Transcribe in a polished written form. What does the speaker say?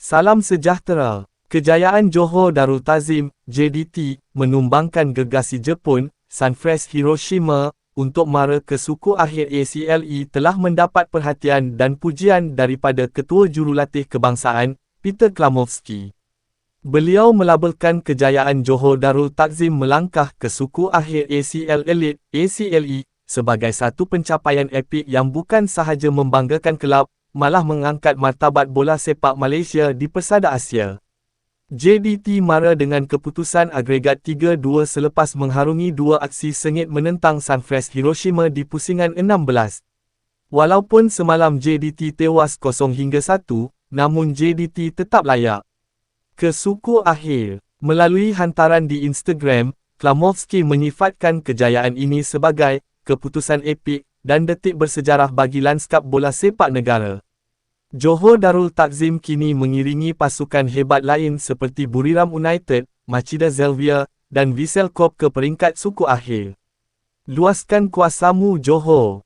Salam sejahtera. Kejayaan Johor Darul Ta'zim, JDT, menumbangkan gergasi Jepun, Sunfresh Hiroshima, untuk mara ke suku akhir ACLE telah mendapat perhatian dan pujian daripada Ketua Jurulatih Kebangsaan, Peter Klamovski. Beliau melabelkan kejayaan Johor Darul Ta'zim melangkah ke suku akhir ACL Elite, ACLE, sebagai satu pencapaian epik yang bukan sahaja membanggakan kelab, malah mengangkat martabat bola sepak Malaysia di pesada Asia. JDT mara dengan keputusan agregat 3-2 selepas mengharungi dua aksi sengit menentang Sunfresh Hiroshima di pusingan 16. Walaupun semalam JDT tewas 0-1, namun JDT tetap layak ke suku akhir. Melalui hantaran di Instagram, Klamovski menyifatkan kejayaan ini sebagai keputusan epik dan detik bersejarah bagi lanskap bola sepak negara. Johor Darul Ta'zim kini mengiringi pasukan hebat lain seperti Buriram United, Machida Zelvia, dan Vissel Kobe ke peringkat suku akhir. Luaskan kuasamu Johor.